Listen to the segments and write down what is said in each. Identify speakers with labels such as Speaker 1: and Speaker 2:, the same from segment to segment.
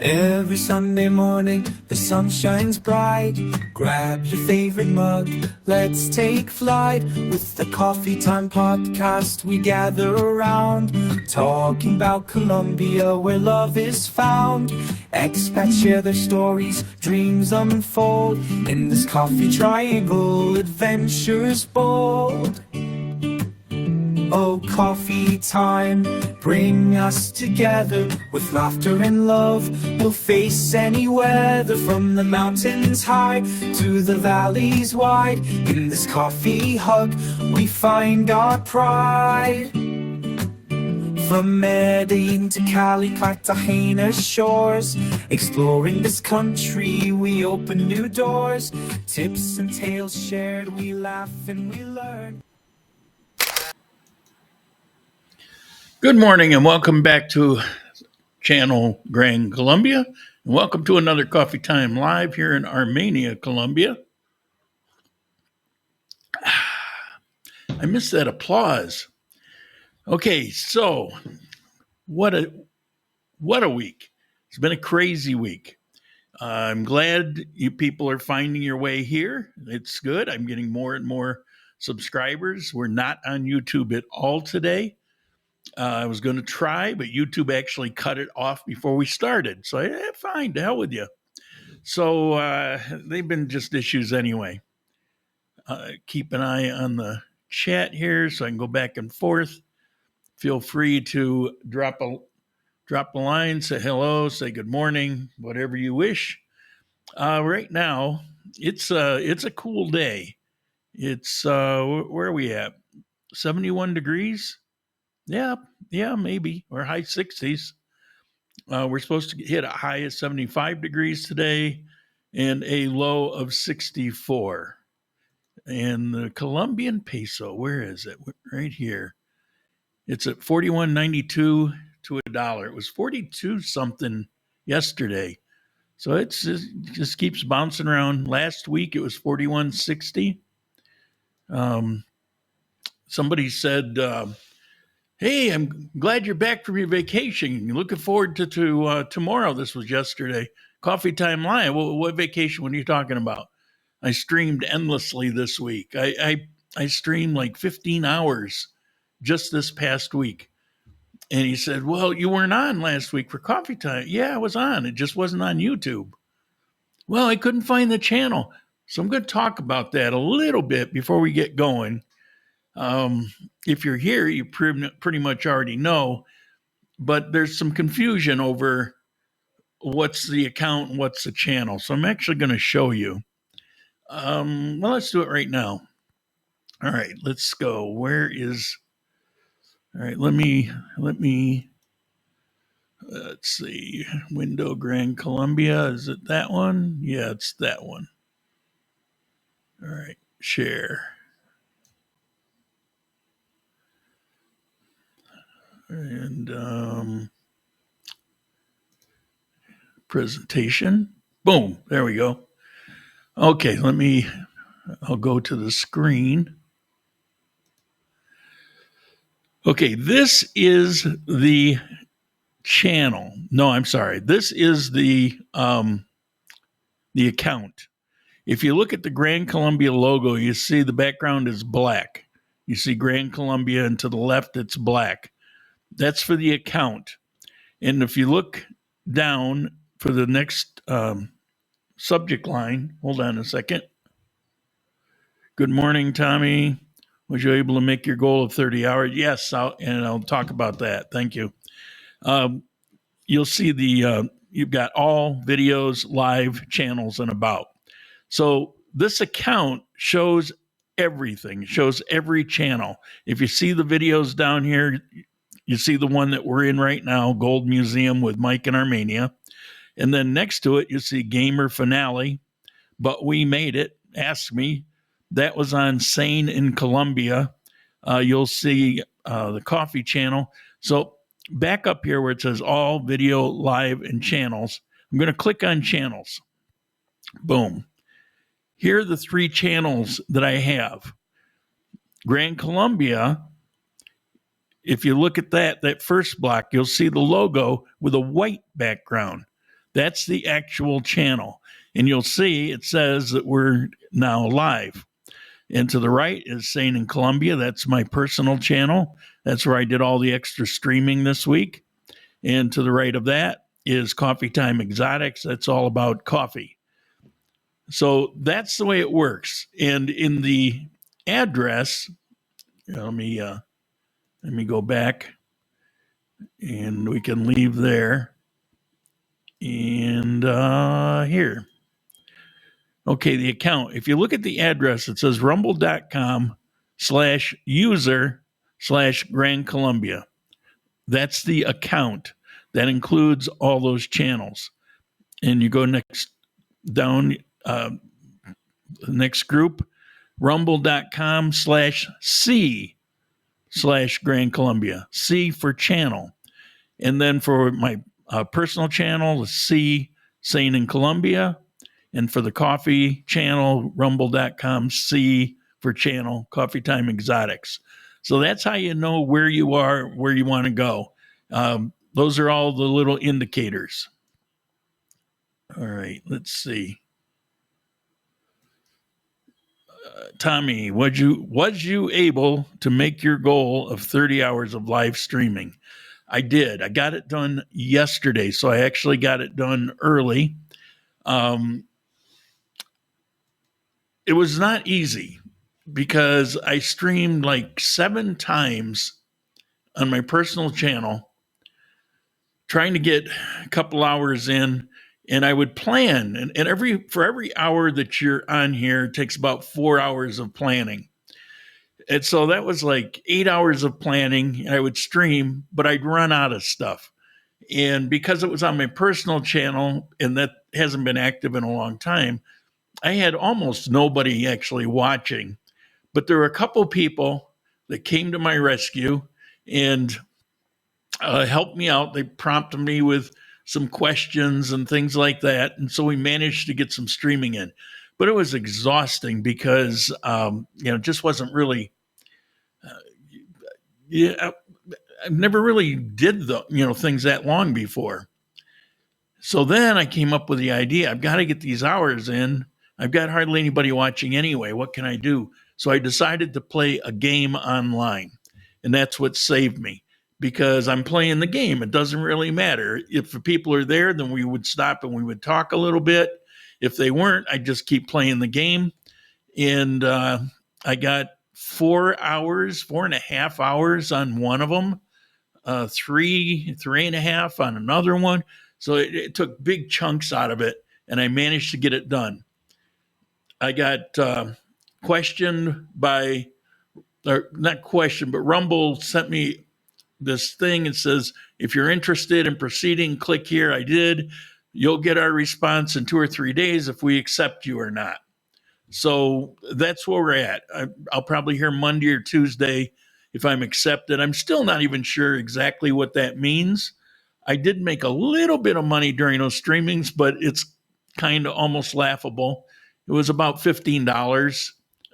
Speaker 1: Every Sunday morning, the sun shines bright. Grab your favorite mug, let's take flight. With the Coffee Time podcast, we gather around, talking about Colombia, where love is found. Expats share their stories, dreams unfold. In this coffee triangle, adventures bold. Oh, coffee time, bring us together. With laughter and love, we'll face any weather. From the mountains high to the valleys wide, in this coffee hug, we find our pride. From Medellin to Cali, Cartagena's shores, exploring this country, we open new doors. Tips and tales shared, we laugh and we learn.
Speaker 2: Good morning and welcome back to channel Grand Colombia, and welcome to another Coffee Time Live here in Armenia, Colombia. I missed that applause. Okay, so what a week. It's been a crazy week. I'm glad you people are finding your way here. It's good. I'm getting more and more subscribers. We're not on YouTube at all today. I was going to try, but YouTube actually cut it off before we started. So, fine, to hell with you. So, they've been just issues anyway. Keep an eye on the chat here so I can go back and forth. Feel free to drop a line, say hello, say good morning, whatever you wish. Right now, it's a cool day. It's, where are we at? 71 degrees? Yeah, maybe, or high 60s. We're supposed to hit a high of 75 degrees today and a low of 64. And the Colombian peso, where is it? Right here. It's at 41.92 to $1. It was 42 something yesterday. So it just keeps bouncing around. Last week it was 41.60. Somebody said, hey, I'm glad you're back from your vacation. Looking forward to tomorrow. This was yesterday. Coffee Time Live. What vacation? What are you talking about? I streamed endlessly this week. I streamed like 15 hours just this past week. And he said, well, you weren't on last week for Coffee Time. Yeah, I was on. It just wasn't on YouTube. Well, I couldn't find the channel. So I'm going to talk about that a little bit before we get going. If you're here, you pretty much already know, but there's some confusion over what's the account and what's the channel. So I'm actually going to show you. Well, let's do it right now. All right, let's go. All right, let me, let's see, Window Grand Colombia. Is it that one? Yeah, it's that one. All right, share. And presentation. Boom. There we go. Okay, I'll go to the screen. Okay, this is the channel. No, I'm sorry. This is the account. If you look at the Grand Colombia logo, you see the background is black. You see Grand Colombia, and to the left, it's black. That's for the account. And if you look down for the next subject line, hold on a second. Good morning, Tommy. Was you able to make your goal of 30 hours? Yes, I'll talk about that. Thank you. You'll see you've got all videos, live channels, and about. So this account shows everything, shows every channel. If you see the videos down here, you see the one that we're in right now, Gold Museum with Mike in Armenia. And then next to it, you see Gamer Finale, but we made it. Ask Me. That was on Sane in Colombia. You'll see the coffee channel. So back up here where it says all video, live, and channels, I'm going to click on channels. Boom. Here are the three channels that I have. Grand Colombia. If you look at that first block, you'll see the logo with a white background. That's the actual channel. And you'll see it says that we're now live. And to the right is Sane in Colombia. That's my personal channel. That's where I did all the extra streaming this week. And to the right of that is Coffee Time Exotics. That's all about coffee. So that's the way it works. And in the address, let me go back, and we can leave there. And here. Okay, the account. If you look at the address, it says rumble.com/user/Gran Colombia. That's the account. That includes all those channels. And you go down, next group, rumble.com/C/Gran Colombia. C for channel. And then for my personal channel, the C, Sane in Colombia. And for the coffee channel, rumble.com, C for channel, Coffee Time Exotics. So that's how you know where you are, where you want to go. Those are all the little indicators. All right, let's see. Tommy, was you able to make your goal of 30 hours of live streaming? I did. I got it done yesterday, so I actually got it done early. It was not easy because I streamed like 7 times on my personal channel, trying to get a couple hours in, and I would plan. And for every hour that you're on here, it takes about 4 hours of planning. And so that was like 8 hours of planning, and I would stream, but I'd run out of stuff. And because it was on my personal channel, and that hasn't been active in a long time, I had almost nobody actually watching. But there were a couple people that came to my rescue and helped me out. They prompted me with some questions and things like that. And so we managed to get some streaming in. But it was exhausting because, it just wasn't really, I never really did things that long before. So then I came up with the idea, I've got to get these hours in. I've got hardly anybody watching anyway. What can I do? So I decided to play a game online. And that's what saved me, because I'm playing the game. It doesn't really matter. If the people are there, then we would stop and we would talk a little bit. If they weren't, I'd just keep playing the game. And I got 4.5 hours on one of them, 3.5 on another one. So it took big chunks out of it, and I managed to get it done. I got questioned by, or not questioned, but Rumble sent me this thing. It says, if you're interested in proceeding, click here. I did. You'll get our response in 2 or 3 days if we accept you or not. So that's where we're at. I'll probably hear Monday or Tuesday if I'm accepted. I'm still not even sure exactly what that means. I did make a little bit of money during those streamings, but it's kind of almost laughable. It was about $15.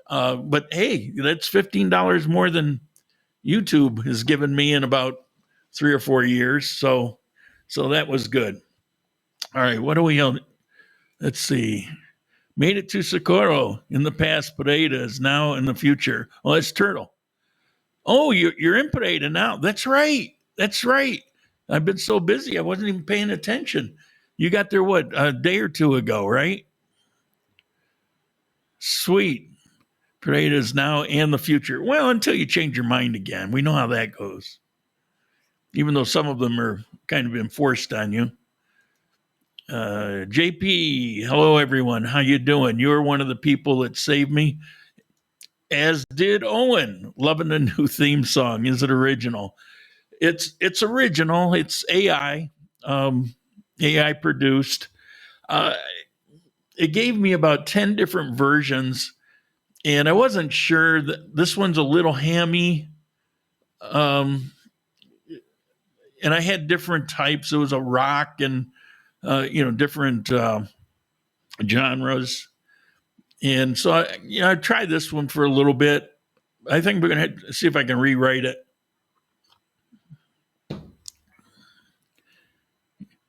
Speaker 2: But hey, that's $15 more than YouTube has given me in about 3 or 4 years. So that was good. All right, what do we on? Let's see. Made it to Socorro in the past. Pereira is now in the future. Oh, that's Turtle. Oh, you're in Pereira now. That's right. That's right. I've been so busy, I wasn't even paying attention. You got there, what, a day or two ago, right? Sweet. Pereira is now and the future. Well, until you change your mind again. We know how that goes. Even though some of them are kind of enforced on you. JP, hello everyone. How you doing? You're one of the people that saved me, as did Owen. Loving the new theme song. Is it original? It's original. It's AI, AI produced. It gave me about 10 different versions, and I wasn't sure that this one's a little hammy. And I had different types. It was a rock and different genres. And so I tried this one for a little bit. I think we're going to see if I can rewrite it.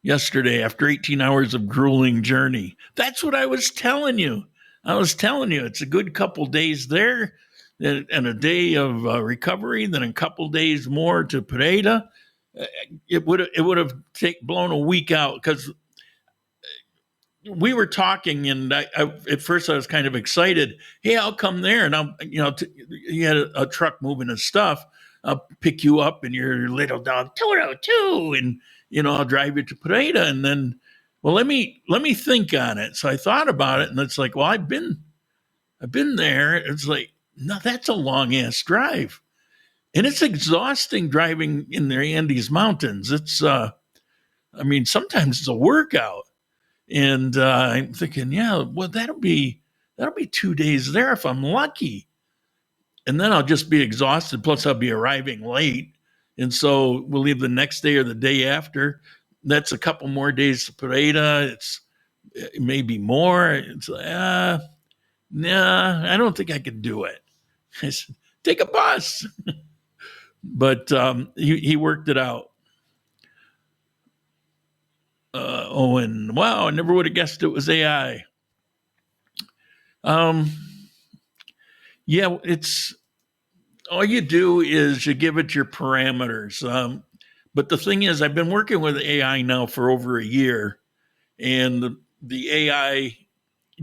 Speaker 2: yesterday after 18 hours of grueling journey. That's what I was telling you. It's a good couple days there and a day of recovery, then a couple days more to Pereira. It would have blown a week out because we were talking, and I at first I was kind of excited. Hey, I'll come there, and you had a truck moving his stuff. I'll pick you up in your little dog Toro too, and I'll drive you to Pereira, and then, well, let me think on it. So I thought about it, and it's like, well, I've been there. It's like, no, that's a long ass drive, and it's exhausting driving in the Andes Mountains. It's, sometimes it's a workout, and I'm thinking, yeah, well, that'll be 2 days there if I'm lucky, and then I'll just be exhausted. Plus, I'll be arriving late. And so we'll leave the next day or the day after. That's a couple more days to Pereira. It's maybe more. It's nah, I don't think I could do it. I said, take a bus. But he worked it out. Owen, wow, I never would have guessed it was AI. Yeah, it's all you do is you give it your parameters. But the thing is, I've been working with AI now for over a year, and the AI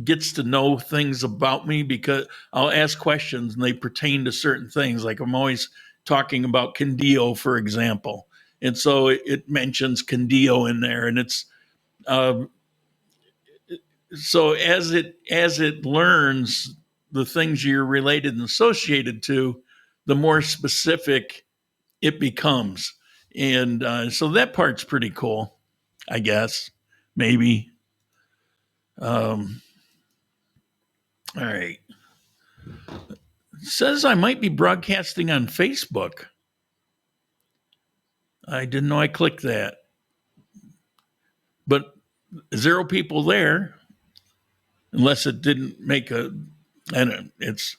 Speaker 2: gets to know things about me because I'll ask questions and they pertain to certain things. Like I'm always talking about Quindio, for example. And so it mentions Quindio in there, and it's so as it learns the things you're related and associated to, the more specific it becomes. And so that part's pretty cool, I guess, maybe. All right. It says I might be broadcasting on Facebook. I didn't know I clicked that. But 0 people there, unless it didn't make it's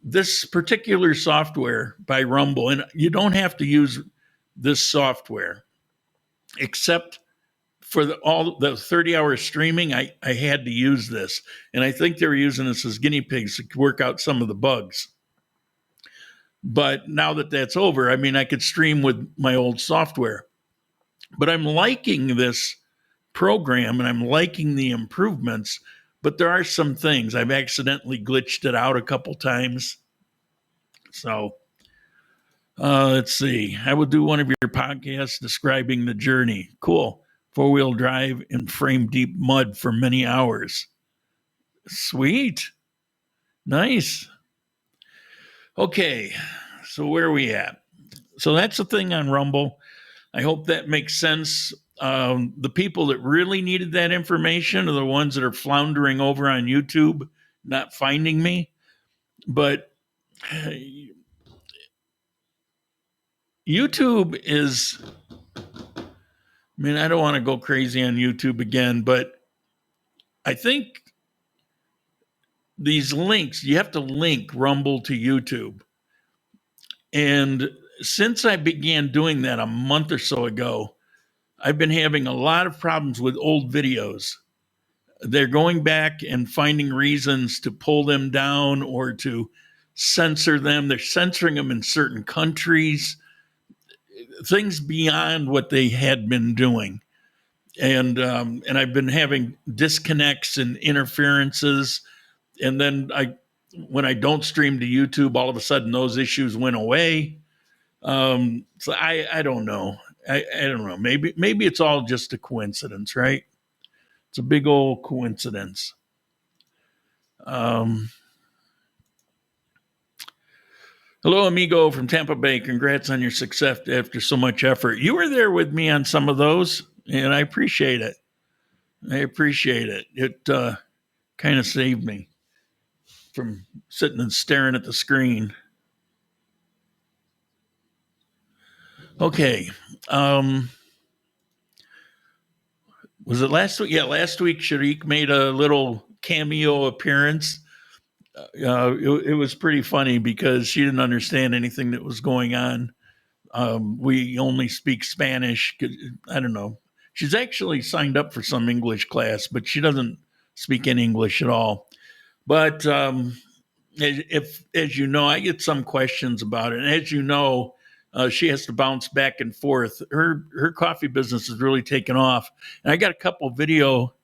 Speaker 2: this particular software by Rumble, and you don't have to use this software, except for all the 30 hours streaming, I had to use this. And I think they were using this as guinea pigs to work out some of the bugs. But now that that's over, I could stream with my old software. But I'm liking this program and I'm liking the improvements, but there are some things. I've accidentally glitched it out a couple times. So let's see. I will do one of your podcasts describing the journey. Cool. 4-wheel drive in frame deep mud for many hours. Sweet. Nice. Okay. So where are we at? So that's the thing on Rumble. I hope that makes sense. The people that really needed that information are the ones that are floundering over on YouTube, not finding me. But YouTube is, I don't want to go crazy on YouTube again, but I think these links, you have to link Rumble to YouTube. And since I began doing that a month or so ago, I've been having a lot of problems with old videos. They're going back and finding reasons to pull them down or to censor them. They're censoring them in certain countries, things beyond what they had been doing. And I've been having disconnects and interferences. And then when I don't stream to YouTube, all of a sudden those issues went away. So I don't know. I don't know. Maybe it's all just a coincidence, right? It's a big old coincidence. Hello, amigo from Tampa Bay. Congrats on your success after so much effort. You were there with me on some of those, and I appreciate it. It kind of saved me from sitting and staring at the screen. Okay. Was it last week? Yeah, last week Sharik made a little cameo appearance. It was pretty funny because she didn't understand anything that was going on. We only speak Spanish. I don't know. She's actually signed up for some English class, but she doesn't speak any English at all. But if, as you know, I get some questions about it. And as you know, she has to bounce back and forth. Her coffee business is really taken off. And I got a couple video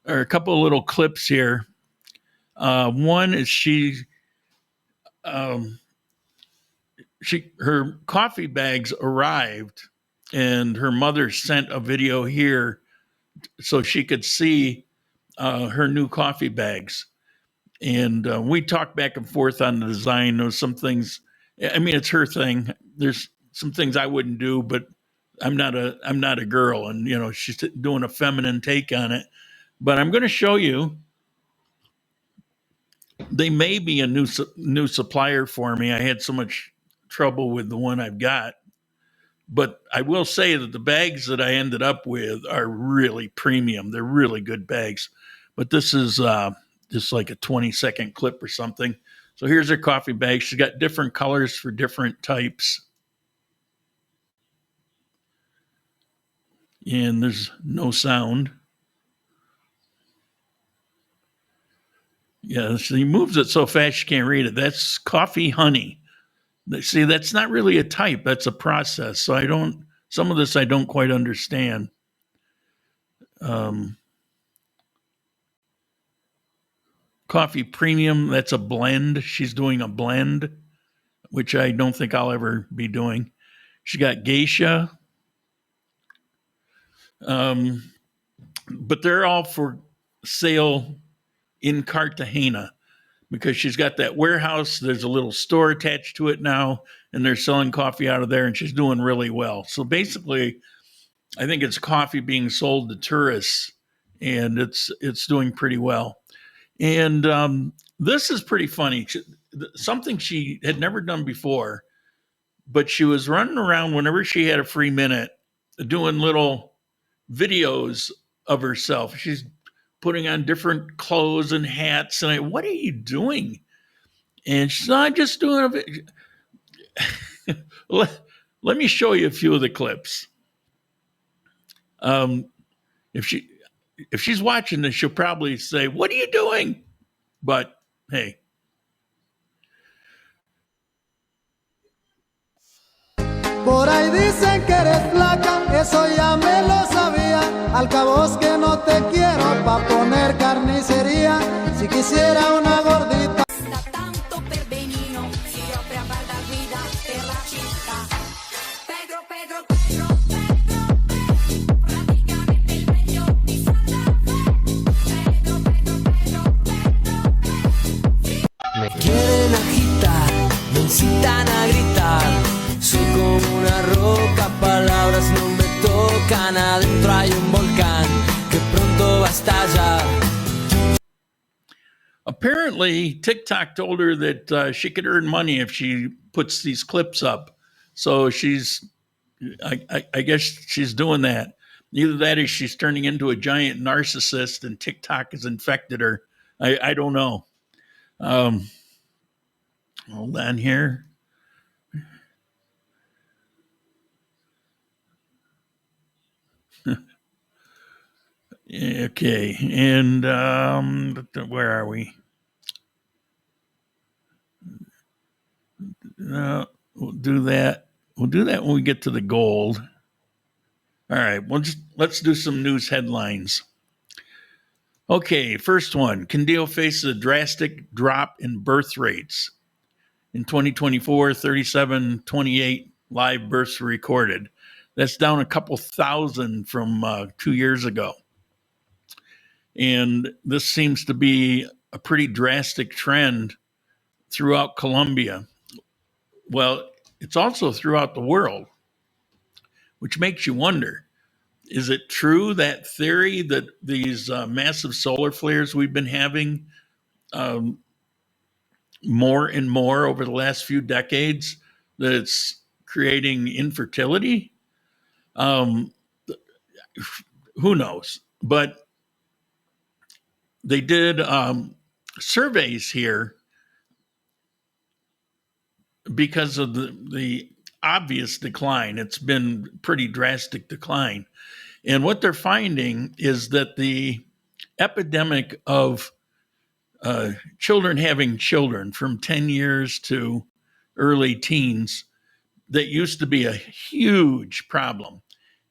Speaker 2: or a couple of little clips here. One is her coffee bags arrived, and her mother sent a video here so she could see her new coffee bags. And we talked back and forth on the design. There's some things. I mean, it's her thing. There's some things I wouldn't do, but I'm not a girl, and you know she's doing a feminine take on it. But I'm going to show you. They may be a new supplier for me. I had so much trouble with the one I've got, but I will say that the bags that I ended up with are really premium. They're really good bags. But this is just like a 20-second clip or something. So here's her coffee bag. She's got different colors for different types. And there's no sound. Yeah, she moves it so fast you can't read it. That's coffee honey. See, that's not really a type. That's a process. So some of this I don't quite understand. Coffee premium, that's a blend. She's doing a blend, which I don't think I'll ever be doing. She got geisha. But they're all for sale in Cartagena because she's got that warehouse. There's a little store attached to it now, and they're selling coffee out of there, and she's doing really well. So basically, I think it's coffee being sold to tourists, and it's doing pretty well. And this is pretty funny. Something she had never done before, but she was running around whenever she had a free minute doing little videos of herself. She's putting on different clothes and hats. And what are you doing? And she's not I'm just doing a video. Let me show you a few of the clips. If she's watching this, she'll probably say, "What are you doing?" But hey.
Speaker 3: Por ahí dicen que eres flaca, eso ya me lo sabía. Al cabo es que no te quiero pa' poner carnicería. Si quisiera una gordita.
Speaker 4: Tanto per benino, si offre a far da guida per la città. Pedro, Pedro, Pedro, Pedro, Pedro, praticamente il meglio di Santa Fe. Pedro, Pedro, Pedro, Pedro, Pedro.
Speaker 5: Me quieren agitar, me incitan a gritar. Soy como una roca, palabras no me tocan. Adentro hay un volcán que pronto va a estallar.
Speaker 2: Apparently, TikTok told her that she could earn money if she puts these clips up. So I guess she's doing that. Either that or she's turning into a giant narcissist and TikTok has infected her. I don't know. Hold on here. Okay, and where are we? We'll do that. We'll do that when we get to the gold. All right, let's do some news headlines. Okay, first one. Quindio faces a drastic drop in birth rates. In 2024, 3728 live births were recorded. That's down a couple thousand from 2 years ago. And this seems to be a pretty drastic trend throughout Colombia. Well, it's also throughout the world, which makes you wonder, is it true, that theory that these massive solar flares we've been having more and more over the last few decades, that it's creating infertility? Who knows? But they did surveys here because of the obvious decline. It's been pretty drastic decline. And what they're finding is that the epidemic of children having children from 10 years to early teens, that used to be a huge problem.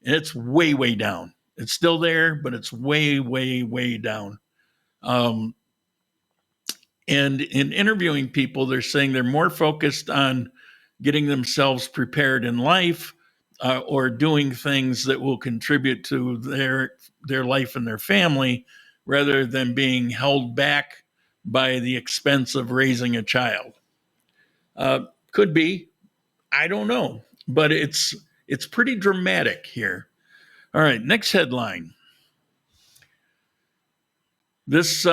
Speaker 2: And it's way, way down. It's still there, but it's way, way, way down. And in interviewing people, they're saying they're more focused on getting themselves prepared in life, or doing things that will contribute to their life and their family, rather than being held back by the expense of raising a child. Could be, I don't know, but it's pretty dramatic here. All right, next headline. This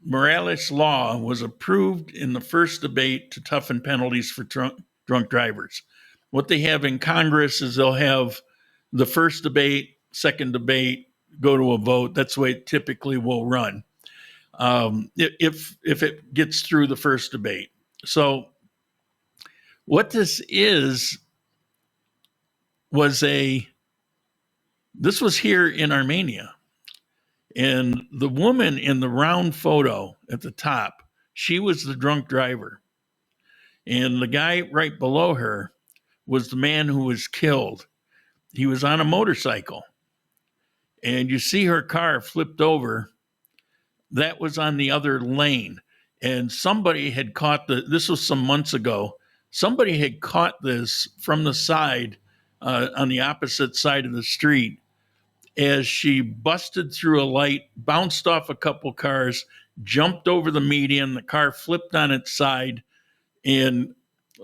Speaker 2: Morales law was approved in the first debate to toughen penalties for drunk drivers. What they have in Congress is they'll have the first debate, second debate, go to a vote. That's the way it typically will run, if it gets through the first debate. So what this was here in Armenia. And the woman in the round photo at the top, she was the drunk driver. And the guy right below her was the man who was killed. He was on a motorcycle. And you see her car flipped over. That was on the other lane. And somebody had caught this was some months ago. Somebody had caught this from the side, on the opposite side of the street, as she busted through a light, bounced off a couple cars, jumped over the median. The car flipped on its side and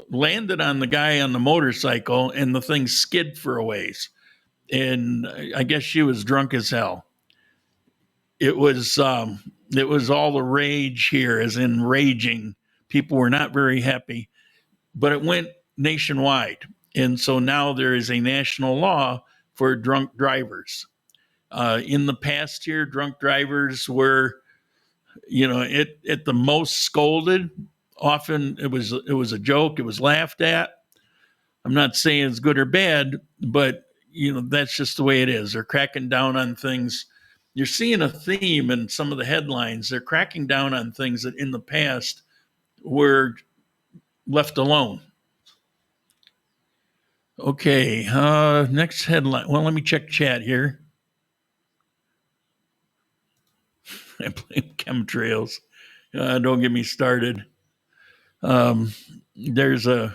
Speaker 2: landed on the guy on the motorcycle, and the thing skid for a ways. And I guess she was drunk as hell. It was all the rage here, as in raging. People were not very happy, but it went nationwide. And so now there is a national law for drunk drivers. In the past here, drunk drivers were, at the most scolded. Often it was a joke. It was laughed at. I'm not saying it's good or bad, but that's just the way it is. They're cracking down on things. You're seeing a theme in some of the headlines. They're cracking down on things that in the past were left alone. Okay, next headline. Well, let me check chat here. I blame chemtrails. Don't get me started. There's a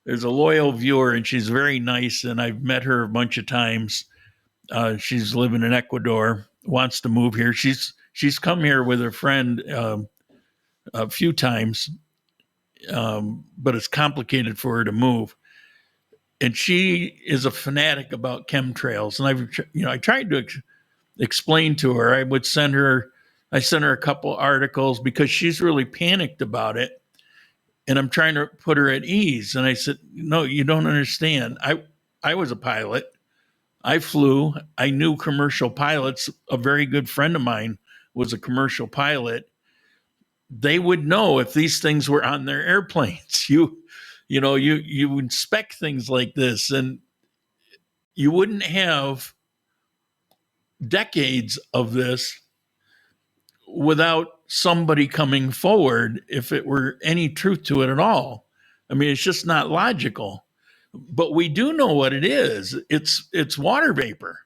Speaker 2: loyal viewer, and she's very nice, and I've met her a bunch of times. She's living in Ecuador, wants to move here. She's come here with her friend a few times, but it's complicated for her to move. And she is a fanatic about chemtrails, and I tried to explain to her. I sent her a couple articles because she's really panicked about it. And I'm trying to put her at ease. And I said, no, you don't understand. I was a pilot. I flew. I knew commercial pilots. A very good friend of mine was a commercial pilot. They would know if these things were on their airplanes. You inspect things like this, and you wouldn't have decades of this without somebody coming forward if it were any truth to it at all. I mean, it's just not logical. But we do know what it is. It's water vapor.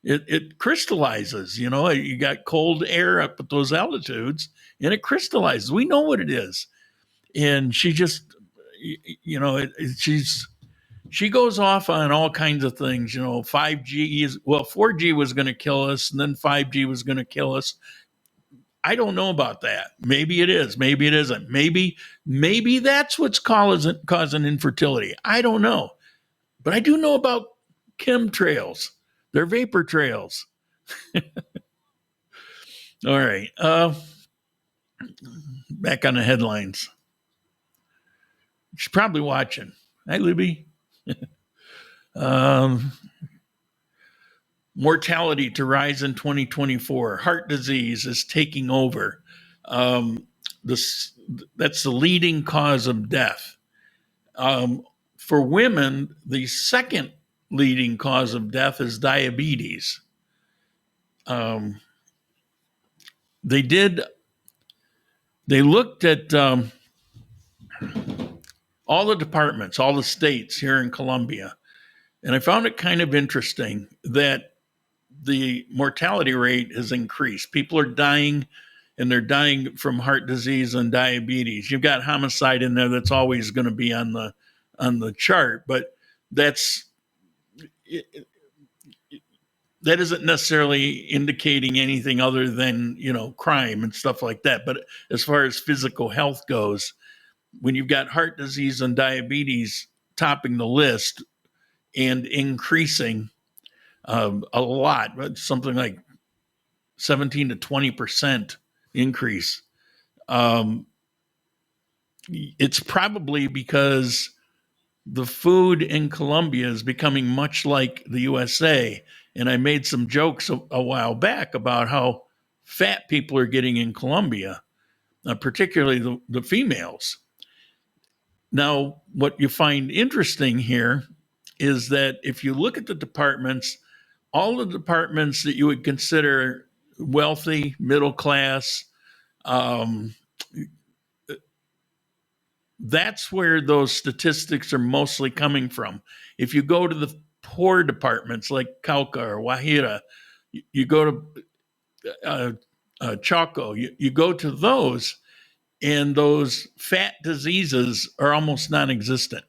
Speaker 2: It crystallizes. You got cold air up at those altitudes, and it crystallizes. We know what it is. And she just, she goes off on all kinds of things. 4G was going to kill us, and then 5G was going to kill us. I don't know about that. Maybe it is. Maybe it isn't. Maybe that's what's causing infertility. I don't know. But I do know about chemtrails. They're vapor trails. All right. Back on the headlines. She's probably watching. Hi, Libby. Mortality to rise in 2024. Heart disease is taking over. That's the leading cause of death. For women, the second leading cause of death is diabetes. They looked at all the departments, all the states here in Colombia, and I found it kind of interesting that the mortality rate has increased. People are dying, and they're dying from heart disease and diabetes. You've got homicide in there that's always going to be on the chart, but that isn't necessarily indicating anything other than, crime and stuff like that. But as far as physical health goes, when you've got heart disease and diabetes topping the list and increasing a lot, something like 17 to 20% increase, it's probably because the food in Colombia is becoming much like the USA. And I made some jokes a while back about how fat people are getting in Colombia, particularly the females. Now, what you find interesting here is that if you look at the departments, all the departments that you would consider wealthy, middle class, that's where those statistics are mostly coming from. If you go to the poor departments like Cauca or Guajira, you go to Chaco, you go to those, and those fat diseases are almost non-existent.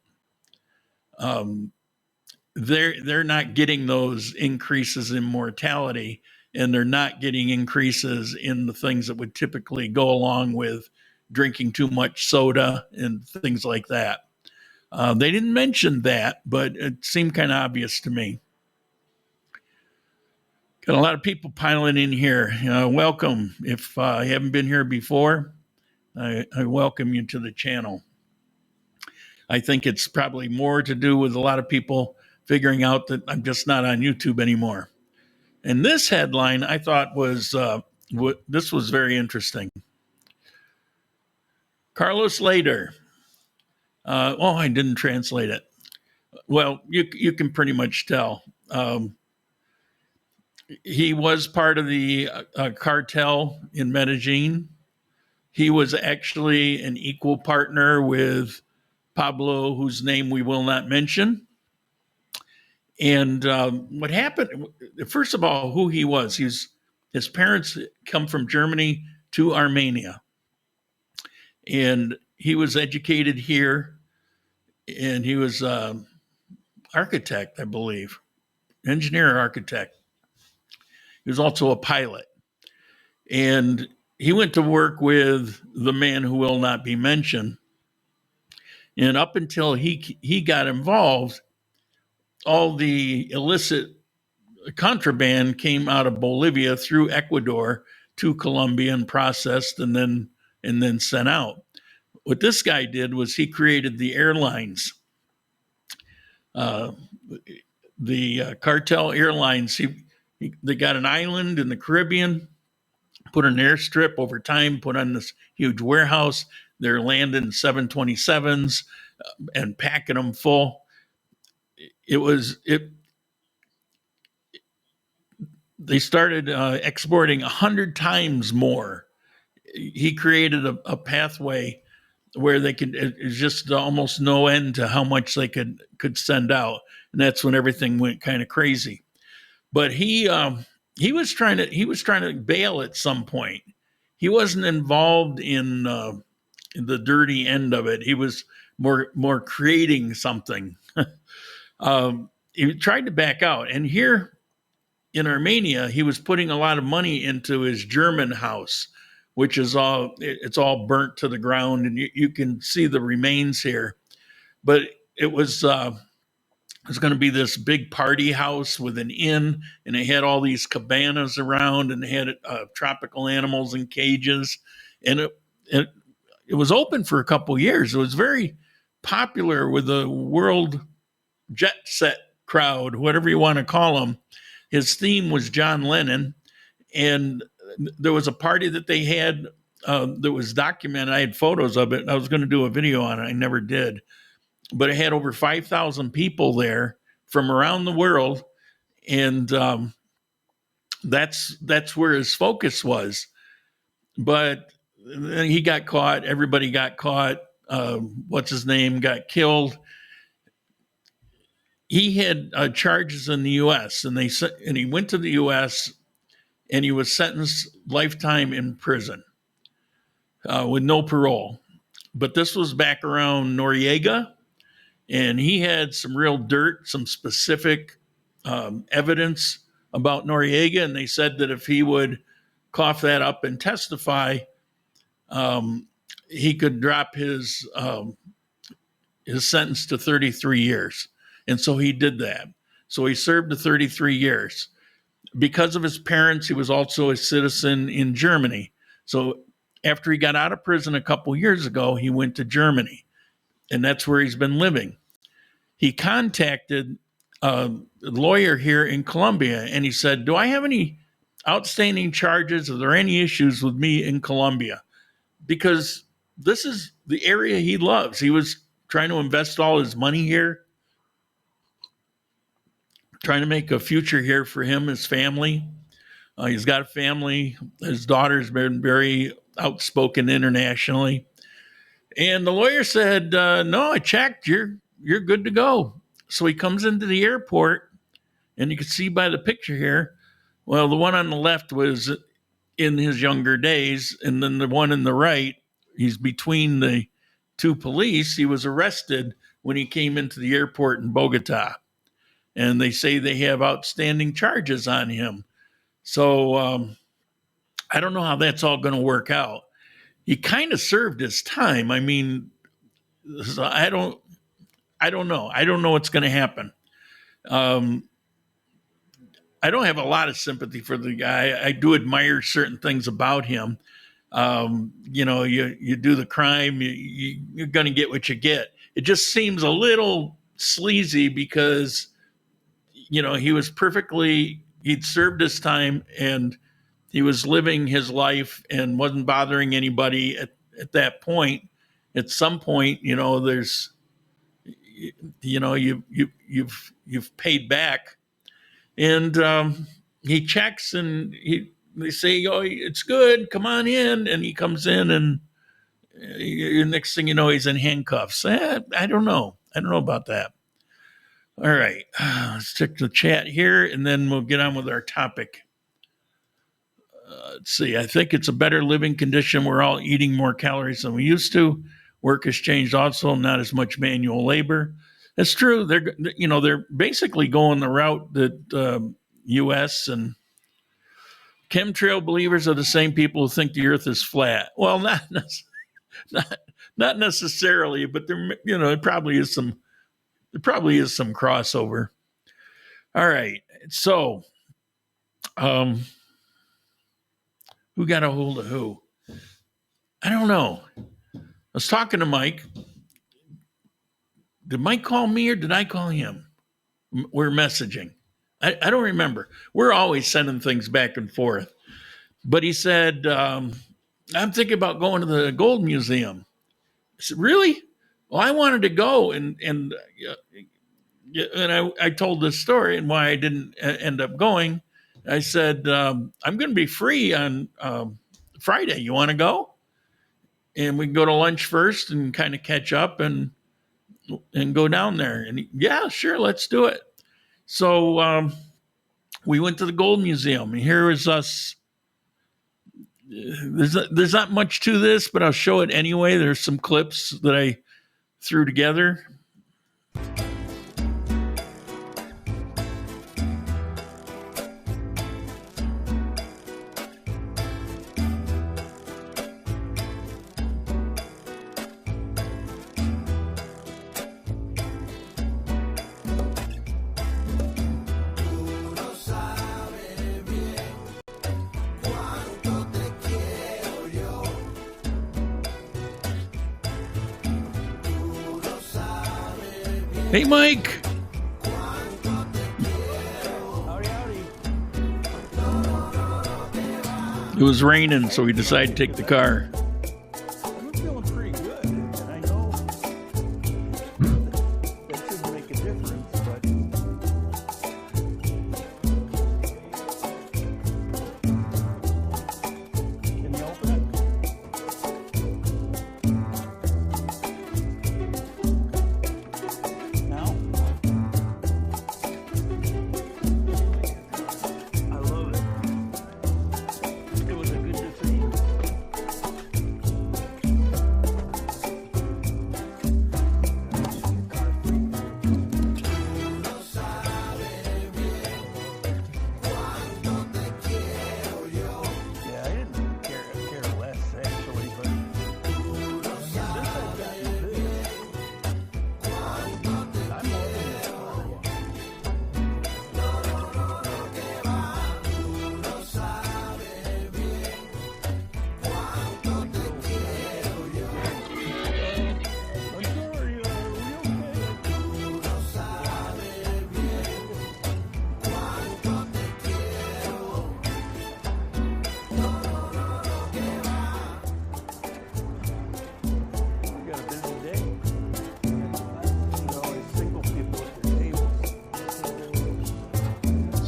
Speaker 2: They're not getting those increases in mortality, and they're not getting increases in the things that would typically go along with drinking too much soda and things like that. They didn't mention that, but it seemed kind of obvious to me. Got a lot of people piling in here. Welcome. If you haven't been here before, I welcome you to the channel. I think it's probably more to do with a lot of people figuring out that I'm just not on YouTube anymore. And this headline I thought was, this was very interesting. Carlos Later. I didn't translate it. Well, you can pretty much tell. He was part of the cartel in Medellin. He was actually an equal partner with Pablo, whose name we will not mention. And what happened, first of all, who he was, his parents come from Germany to Armenia. And he was educated here, and he was architect, I believe, engineer architect. He was also a pilot. And he went to work with the man who will not be mentioned. And up until he got involved, all the illicit contraband came out of Bolivia through Ecuador to Colombia and processed and then sent out. What this guy did was he created the airlines. The cartel airlines, they got an island in the Caribbean, put an airstrip over time, put on this huge warehouse. They're landing 727s and packing them full. They started exporting 100 times more. He created a pathway where they could, it's just almost no end to how much they could send out. And that's when everything went kind of crazy. But he was trying to bail at some point. He wasn't involved in the dirty end of it. He was more creating something. He tried to back out. And here in Armenia, he was putting a lot of money into his German house, which is it's all burnt to the ground, and you can see the remains here. But it was going to be this big party house with an inn, and they had all these cabanas around, and they had tropical animals in cages, and it was open for a couple years. It was very popular with the world jet set crowd, whatever you want to call them. His theme was John Lennon, and there was a party that they had that was documented. I had photos of it, and I was going to do a video on it. I never did. but it had over 5,000 people there from around the world. And that's where his focus was. But then he got caught. Everybody got caught. What's his name? Got killed. He had charges in the U.S. and he went to the U.S. and he was sentenced lifetime in prison with no parole. But this was back around Noriega, and he had some real dirt, some specific evidence about Noriega, and they said that if he would cough that up and testify, he could drop his sentence to 33 years. And so he did that. So he served the 33 years. Because of his parents, he was also a citizen in Germany. So after he got out of prison a couple years ago, he went to Germany, and that's where he's been living. He contacted a lawyer here in Colombia, and he said, do I have any outstanding charges? Are there any issues with me in Colombia? Because this is the area he loves. He was trying to invest all his money here, trying to make a future here for him, his family. He's got a family. His daughter's been very outspoken internationally. And the lawyer said, no, I checked. You're good to go. So he comes into the airport, and you can see by the picture here, well, the one on the left was in his younger days, and then the one in the right, he's between the two police. He was arrested when he came into the airport in Bogota. And they say they have outstanding charges on him. So I don't know how that's all going to work out. He kind of served his time. I mean, I don't know. I don't know what's going to happen. I don't have a lot of sympathy for the guy. I do admire certain things about him. You do the crime, you're going to get what you get. It just seems a little sleazy because he was he'd served his time and he was living his life and wasn't bothering anybody at that point. At some point, there's, you've paid back, and he checks and they say, oh, it's good, come on in. And he comes in, and next thing you know, he's in handcuffs. I don't know about that. All right, let's check the chat here, and then we'll get on with our topic. Let's see. I think it's a better living condition. We're all eating more calories than we used to. Work has changed also, not as much manual labor. It's true. They're basically going the route that U.S. and chemtrail believers are the same people who think the Earth is flat. Well, not necessarily, but there probably is some crossover. All right. So, who got a hold of who? I don't know. I was talking to Mike. Did Mike call me or did I call him? We're messaging. I don't remember. We're always sending things back and forth. But he said, I'm thinking about going to the Gold Museum. I said, really? Well, I wanted to go, and I told this story and why I didn't end up going. I said, I'm going to be free on Friday. You want to go? And we can go to lunch first and kind of catch up and go down there. And yeah, sure, let's do it. So we went to the Gold Museum, and here is us. There's not much to this, but I'll show it anyway. There's some clips that I threw together. Hey, Mike. It was raining, so we decided to take the car.
Speaker 6: I'm feeling pretty good. And I know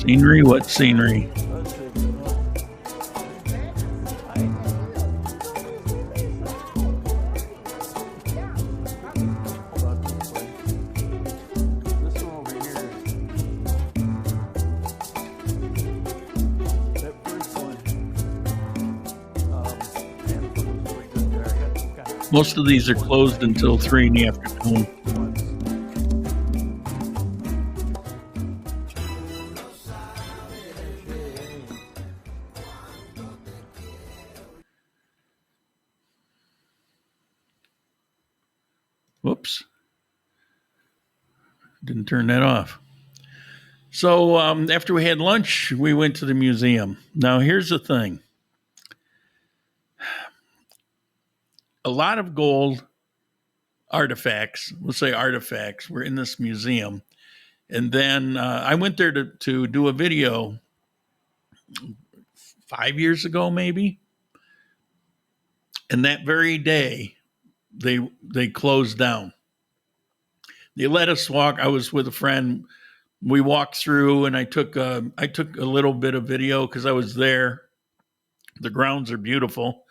Speaker 2: Scenery? What scenery? Most of these are closed until 3 in the afternoon. Whoops. Didn't turn that off. So after we had lunch, we went to the museum. Now, here's the thing. A lot of gold artifacts, we'll say artifacts, were in this museum. And then I went there to do a video 5 years ago, maybe. And that very day, they closed down. They let us walk. I was with a friend. We walked through, and I took a little bit of video because I was there. The grounds are beautiful.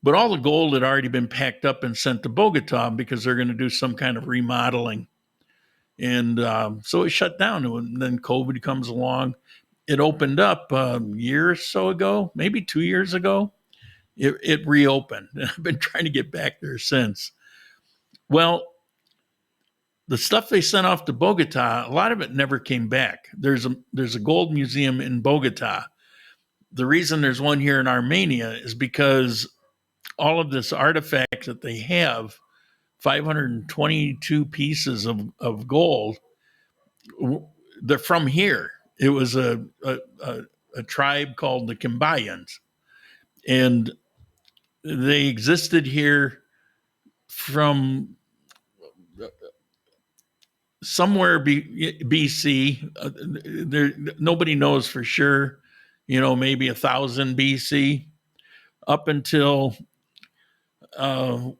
Speaker 2: But all the gold had already been packed up and sent to Bogota because they're going to do some kind of remodeling. And so it shut down. And then COVID comes along. It opened up a year or so ago, maybe 2 years ago. It reopened. And I've been trying to get back there since. Well, the stuff they sent off to Bogota, a lot of it never came back. There's a gold museum in Bogota. The reason there's one here in Armenia is because all of this artifact that they have, 522 pieces of gold, they're from here. It was a tribe called the Kimbayans, and they existed here from somewhere BC. Nobody knows for sure, maybe 1000 BC, up until some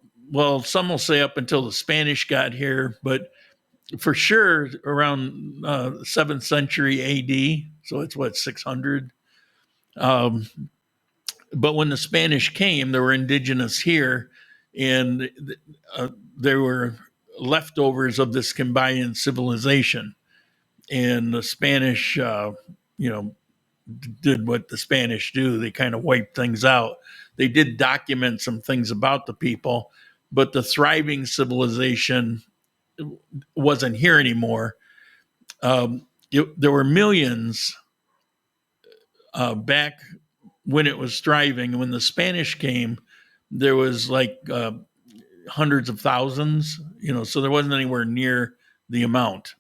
Speaker 2: will say up until the Spanish got here, but for sure around 7th century AD. So it's 600. But when the Spanish came, there were indigenous here, and there were leftovers of this Kimbayan civilization. And the Spanish, did what the Spanish do. They kind of wiped things out. They did document some things about the people, but the thriving civilization wasn't here anymore. There were millions back when it was thriving. When the Spanish came, there was like hundreds of thousands, so there wasn't anywhere near the amount.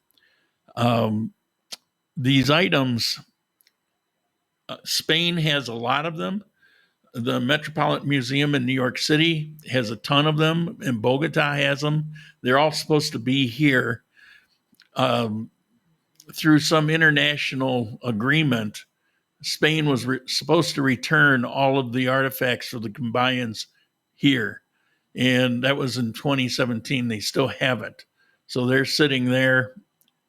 Speaker 2: These items, Spain has a lot of them. The Metropolitan Museum in New York City has a ton of them, and Bogota has them. They're all supposed to be here. Through some international agreement, Spain was supposed to return all of the artifacts for the Kimbayans here. And that was in 2017. They still haven't. So they're sitting there.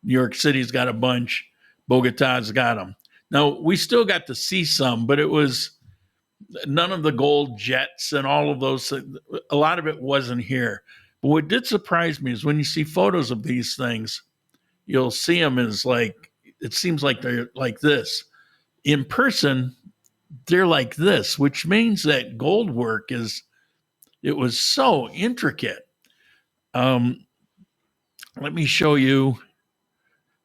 Speaker 2: New York City's got a bunch. Bogota's got them. Now, we still got to see some, but it was none of the gold jets and all of those. A lot of it wasn't here. But what did surprise me is when you see photos of these things, you'll see them as it seems like they're like this. In person, they're like this, which means that gold work it was so intricate. Let me show you.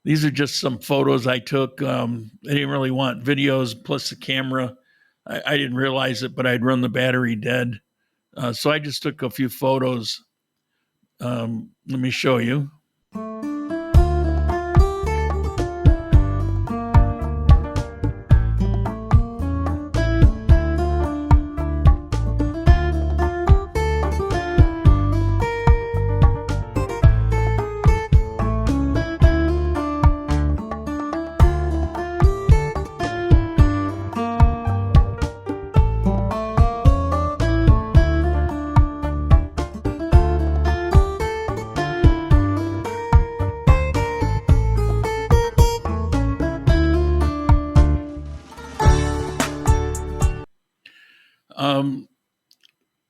Speaker 2: These are just some photos I took. I didn't really want videos plus the camera. I didn't realize it, but I'd run the battery dead. So I just took a few photos. Let me show you.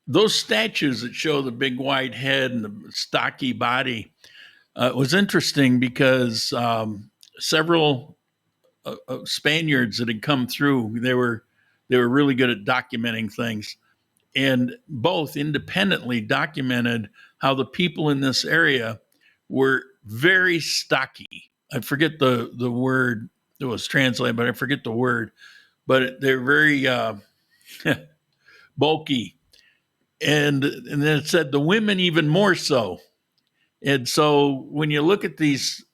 Speaker 2: Those statues that show the big wide head and the stocky body was interesting because several Spaniards that had come through, they were really good at documenting things, and both independently documented how the people in this area were very stocky. I forget the word that was translated, but I forget the word. But they're very bulky, and then it said the women even more so. And so when you look at these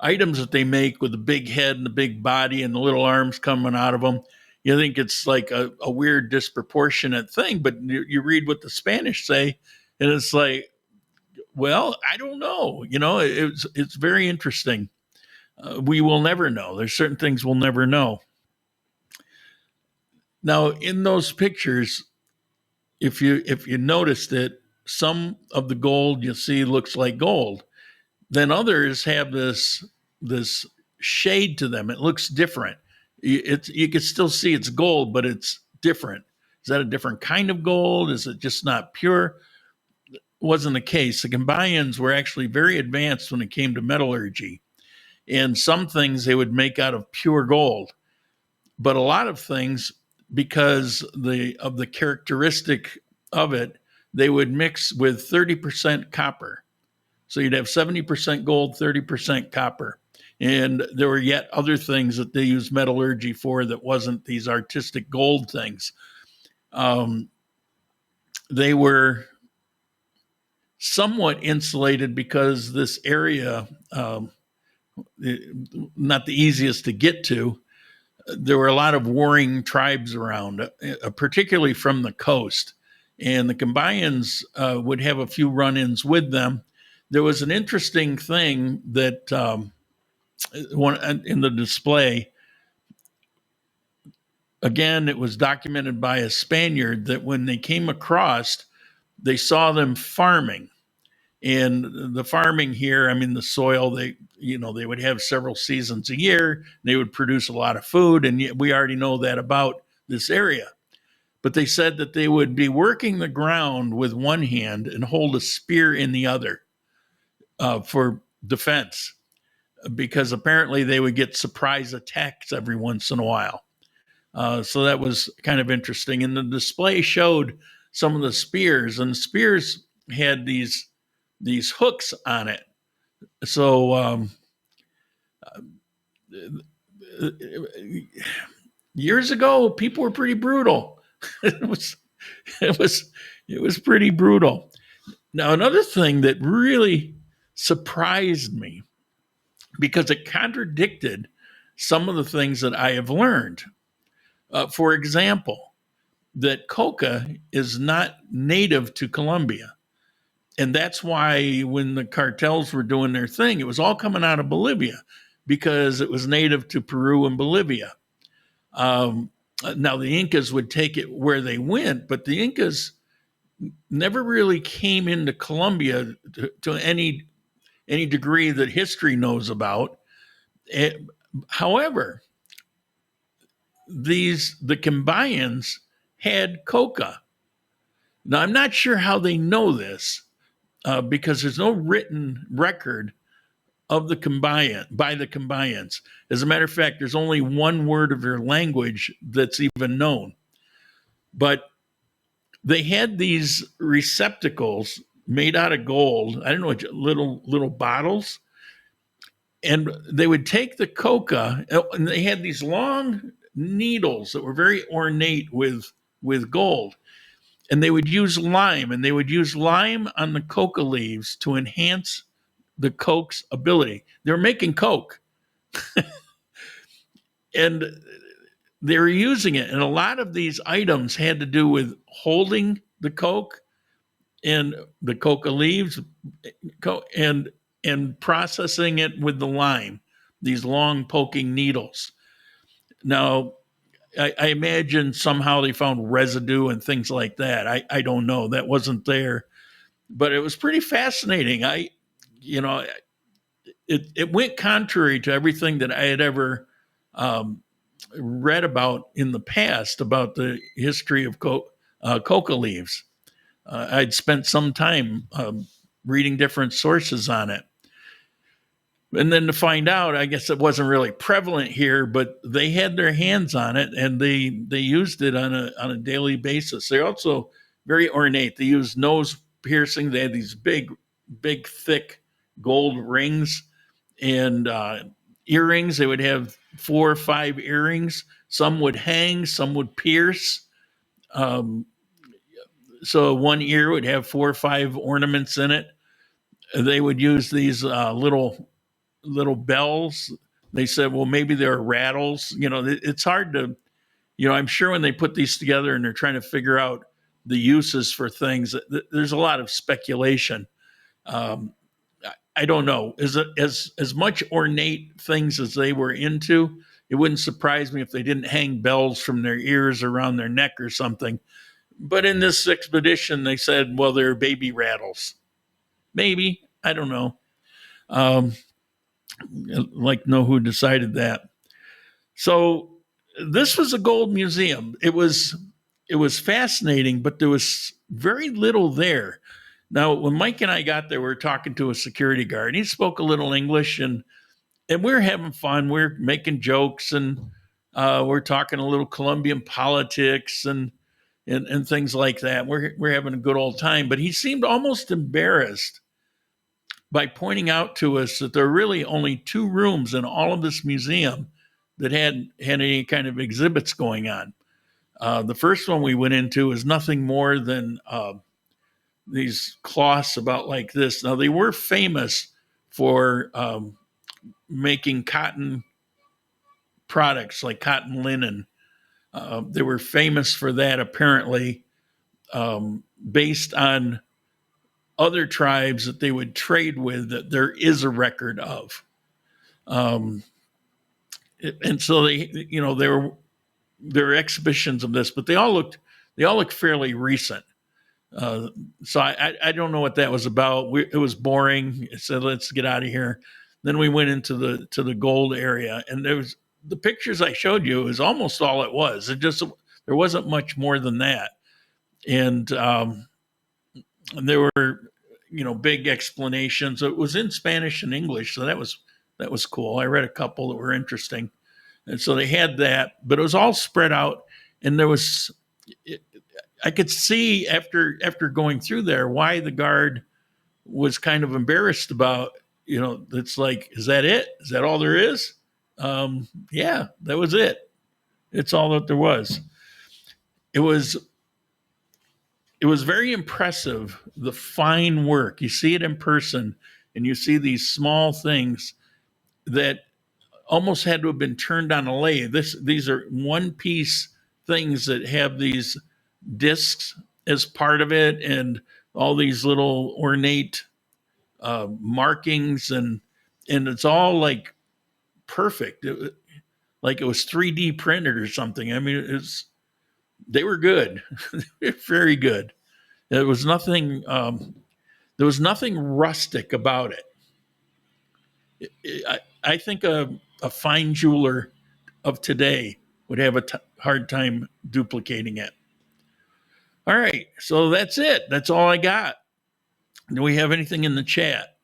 Speaker 2: items that they make with the big head and the big body and the little arms coming out of them, you think it's like a weird disproportionate thing. But you read what the Spanish say, and it's like, well, I don't know. It's very interesting. We will never know. There's certain things we'll never know. Now, in those pictures, if you noticed it, some of the gold you see looks like gold. Then others have this shade to them. It looks different. You can still see it's gold, but it's different. Is that a different kind of gold? Is it just not pure? Wasn't the case. The Cambayans were actually very advanced when it came to metallurgy. And some things they would make out of pure gold. But a lot of things, because of the characteristic of it, they would mix with 30% copper. So you'd have 70% gold, 30% copper. And there were yet other things that they used metallurgy for that wasn't these artistic gold things. They were somewhat insulated because this area, not the easiest to get to. There were a lot of warring tribes around, particularly from the coast. And the Cambayans would have a few run-ins with them. There was an interesting thing that in the display, again, it was documented by a Spaniard that when they came across, they saw them farming. And the farming here, I mean, the soil, they would have several seasons a year. They would produce a lot of food. And we already know that about this area. But they said that they would be working the ground with one hand and hold a spear in the other for defense, because apparently they would get surprise attacks every once in a while. So that was kind of interesting. And the display showed some of the spears, and the spears had these hooks on it. So years ago, people were pretty brutal. It was pretty brutal. Now, another thing that really surprised me, because it contradicted some of the things that I have learned. For example, that coca is not native to Colombia. And that's why when the cartels were doing their thing, it was all coming out of Bolivia because it was native to Peru and Bolivia. Now, the Incas would take it where they went, but the Incas never really came into Colombia to any degree that history knows about. However, the Cambayans had coca. Now, I'm not sure how they know this because there's no written record of the Cambayans. As a matter of fact, there's only one word of their language that's even known. But they had these receptacles made out of gold. I don't know, little bottles. And they would take the coca, and they had these long needles that were very ornate with gold. And they would use lime, and they would use lime on the coca leaves to enhance the coke's ability. They were making coke. And they were using it. And a lot of these items had to do with holding the coke and the coca leaves and processing it with the lime, these long poking needles. Now, I imagine somehow they found residue and things like that. I don't know. That wasn't there. But it was pretty fascinating. It went contrary to everything that I had ever read about in the past about the history of coca leaves. I'd spent some time reading different sources on it. And then to find out, I guess it wasn't really prevalent here, but they had their hands on it and they used it on a daily basis. They're also very ornate. They used nose piercing. They had these big, thick gold rings and earrings. They would have 4 or 5 earrings. Some would hang, some would pierce. So one ear would have 4 or 5 ornaments in it. They would use these little bells. They said, well, maybe they're rattles. It's hard to, I'm sure when they put these together and they're trying to figure out the uses for things, there's a lot of speculation. I don't know. As much ornate things as they were into, it wouldn't surprise me if they didn't hang bells from their ears around their neck or something. But in this expedition, they said, well, they're baby rattles. Maybe. I don't know. Like know who decided that. So this was a gold museum. It was fascinating, but there was very little there. Now, when Mike and I got there, we were talking to a security guard. He spoke a little English, and we were having fun. We were making jokes, and we're talking a little Colombian politics and things like that. We're having a good old time. But he seemed almost embarrassed by pointing out to us that there are really only 2 rooms in all of this museum that had any kind of exhibits going on. The first one we went into was nothing more than these cloths about like this. Now, they were famous for making cotton products like cotton linen. They were famous for that, apparently, based on other tribes that they would trade with that there is a record of. And so there were exhibitions of this, but they all looked fairly recent. So I don't know what that was about. It was boring. It said, let's get out of here. Then we went into the gold area, and there was the pictures I showed you is almost all it was. There wasn't much more than that. And there were, big explanations. It was in Spanish and English. So that was cool. I read a couple that were interesting. And so they had that, but it was all spread out. And I could see after going through there why the guard was kind of embarrassed about, it's like, is that it? Is that all there is? Yeah, that was it. It's all that there was. It was very impressive, the fine work. You see it in person, and you see these small things that almost had to have been turned on a lathe. These are one-piece things that have these discs as part of it, and all these little ornate markings, and it's all like perfect. Like it was 3D printed or something. I mean, they were good. They're very good. There was nothing rustic about it. I think a fine jeweler of today would have a hard time duplicating it. All right, so that's it. That's all I got. Do we have anything in the chat?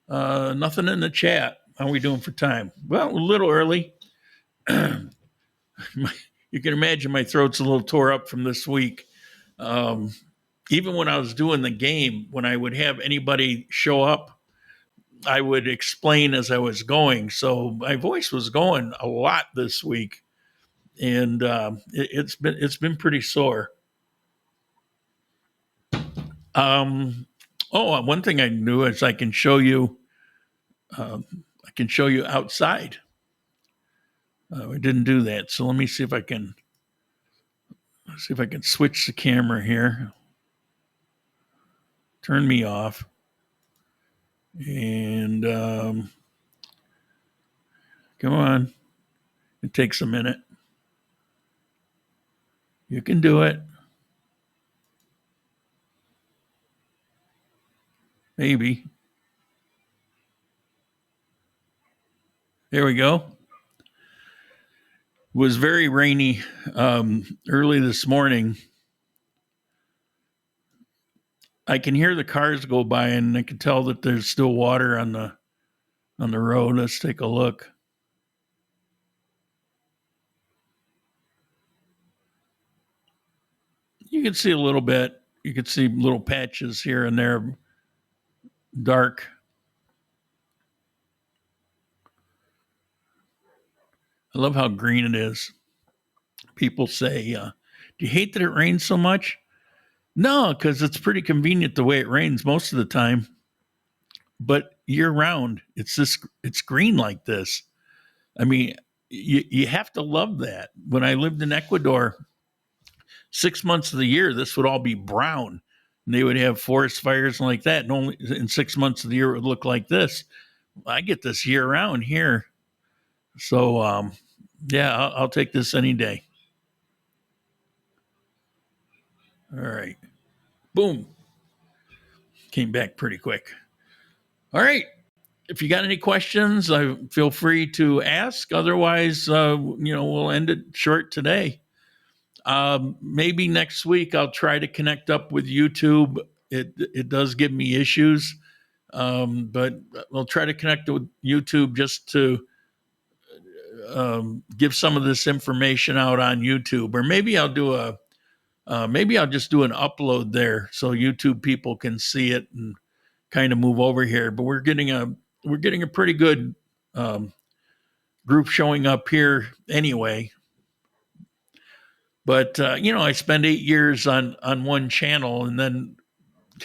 Speaker 2: Nothing in the chat. How are we doing for time? Well, a little early. You can imagine my throat's a little tore up from this week. Even when I was doing the game, when I would have anybody show up, I would explain as I was going. So my voice was going a lot this week, and it's been pretty sore. One thing I knew is I can show you outside. I didn't do that, so let me see if I can switch the camera here. Turn me off, and come on. It takes a minute. You can do it. Maybe. There we go. was very rainy early this morning. I can hear the cars go by, and I can tell that there's still water on the road. Let's take a look. You can see a little bit. You can see little patches here and there, dark. I love how green it is. People say, do you hate that it rains so much? No, because it's pretty convenient the way it rains most of the time. But year round, it's green like this. I mean, you have to love that. When I lived in Ecuador, 6 months of the year, this would all be brown. And they would have forest fires and like that. And only in 6 months of the year, it would look like this. I get this year round here. So, yeah, I'll take this any day. All right. Boom. Came back pretty quick. All right. If you got any questions, feel free to ask. Otherwise, we'll end it short today. Maybe next week I'll try to connect up with YouTube. It does give me issues, but we'll try to connect with YouTube just to give some of this information out on YouTube. Or maybe I'll just do an upload there so YouTube people can see it and kind of move over here. But we're getting a pretty good group showing up here anyway. But I spent 8 years on one channel and then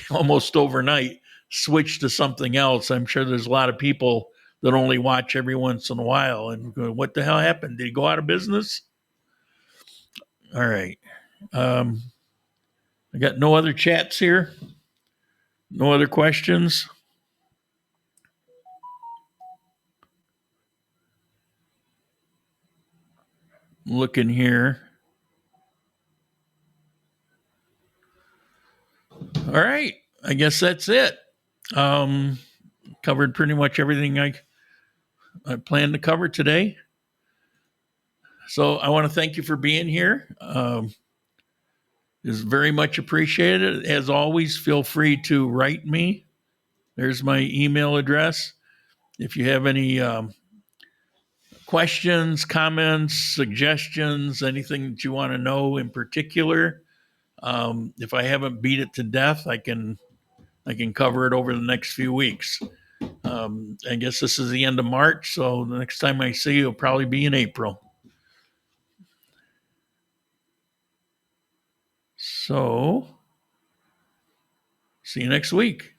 Speaker 2: almost overnight switched to something else. I'm sure there's a lot of people that only watch every once in a while and go, what the hell happened? Did he go out of business? All right. I got no other chats here. No other questions. Looking here. All right. I guess that's it. Covered pretty much everything I planned to cover today. So I want to thank you for being here. It's very much appreciated. As always, feel free to write me. There's my email address. If you have any questions, comments, suggestions, anything that you want to know in particular, if I haven't beat it to death, I can cover it over the next few weeks. I guess this is the end of March, so the next time I see you will probably be in April. So, see you next week.